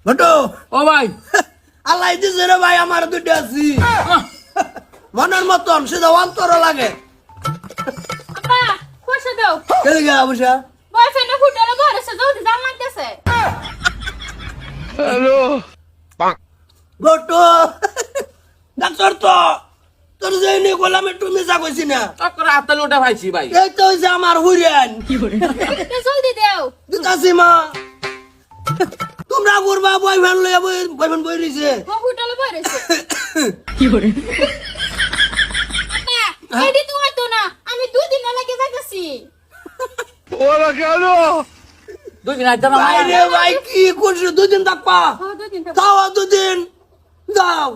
ঘটো ও ভাই আল্লাহ দিছে রে ভাই আমার দুটো আছি মনের মতন সেটা অন্তর লাগে আপা পয়সা দাও কেলে গেলা বসা বয়ফ্রেন্ড হোটেলে বসে জলদি জান লাগতেছে ঘটো ডাক্তার তো তোর যাইনি বললাম একটু মিশা কইছি না চক্কর হাতে লোটা ভাইছি ভাই এই তো হইছে আমার হুইরেন জলদি দাও দিতাছি মা তোমরা করবা বয়ফ্রেন্ড লইয়া বয়ফ্রেন্ড বই রইছে ও হোটেলে বসে আপা এডি তো হয়তো না আমি 2 দিন লাগে যাইতাছি দুই দিন আইতে না ভাই রে ভাই কি করছিস দুদিন থাকবা ও 2 দিন যাও দুদিন যাও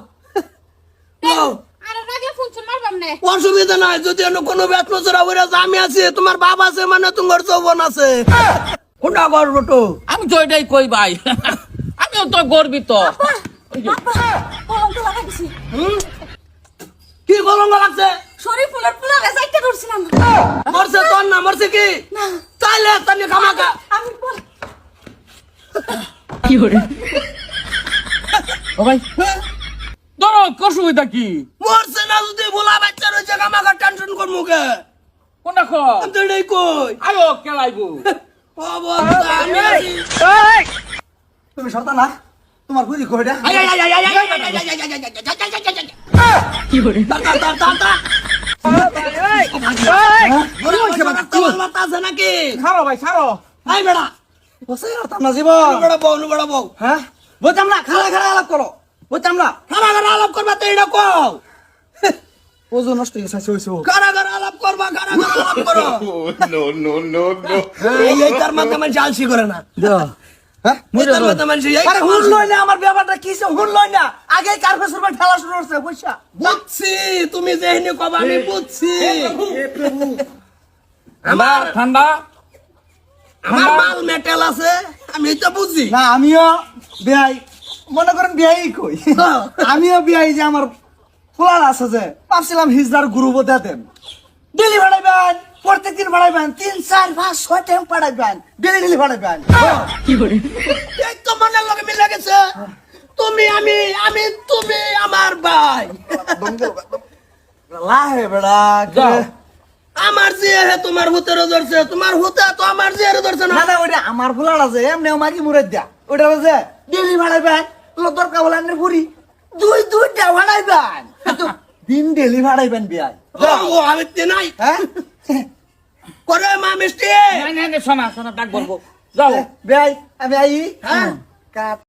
যাও আর রাগে ফোন চল মারবাম না অসুবিধা নাই যদি অন্য কোনো বেতন চড়া বইরা আমি আছি তোমার বাবা আছে মানে তোমার যৌবন আছে কোনটা করবো তো আমি তো এটাই কই ভাই আমিও তো গর্বিত কলঙ্ক লাগাই দিছি কি কলঙ্ক লাগছে শরীর ফুলের ফুলা যাইতে ধরছিলাম মরছে তোর না মরছে কি চাইলে তানি খামাকা আমি বল ও ভাই ধরো অসুবিধা কি মরছে না যদি ভোলা বাচ্চা রয়েছে খামাকা টেনশন করবো কে কোনটা খো আমি তো এটাই কই আয়ো কেলাইবো অবস্থা আমি আছি। তুমি সরতা না তোমার বুঝি কইটা আই, আই, আই, আই, আই, আই, আই, আই, আই, আই, আই, আই, আই, আই, আই, আই, আই। তা, তা, তা, তা, তা। বড় বড় বাচ্চা বল বাচ্চা আছে নাকি? ছাড়ো ভাই ছাড়ো আই বেড়া, বসে আর তাম না জীবন বড় বউ, বড় বউ। হ্যাঁ বলতাম না খালা খালা আলাপ করো বলতাম না কারা কারা আলাপ করবা তো এটা কও। ওজন নষ্ট হয়ে গেছে হইছো কারা কারা আলাপ করবা, কারা কারা আলাপ করো। এই তার মাথা মানুষ আলসি করে না। হ্যাঁ এই তার মাথা মানুষ এই আরে হুন লই না আমার ব্যাপারটা কিছে হুন লই না আগে কার্পে সুরবা ঠেলা শুরু হচ্ছে বুঝছা বুঝছি, তুমি যেহেনি কবা আমি বুঝছি। আমার ঠান্ডা আমার মাল মেটেল আছে, আমি তো বুঝি। না আমিও বিয়াই মনে করেন বিয়াই কই আমিও বিয়াই যে আমার ফুলার আছে যে ভাবছিলাম হিজদার গ্রুপ দেন ডেলি ভাড়াইবেন প্রত্যেক দিন ভাড়াইবেন 3 4 5 6 টাইম ভাড়াইবেন ডেলি ভাড়াইবেন এই তো মনের লগে মিলে গেছে। তুমি আমি আমি তুমি আমার ভাই। লাহে বেড়া যাও। আমার যে হে তোমার হুতেরও ধরছে, তোমার হুতা তো আমার যে ধরছে না। না না ওইটা আমার ফুলার আছে এমনিও মাগি মুরে দিয়া ওইটা যে ডেলি ভাড়াইবেন দরকার বলে আনের ঘুরি দুইটা ভাড়াইবেন দিন ডেলি ভাড়াইবেন বিয়াই ও আমি তে নাই হ্যাঁ করে মা মিষ্টি। নাই নাই শোনা শোনা ডাক বলবো যাও বিয়াই আমি আই হ্যাঁ। কাট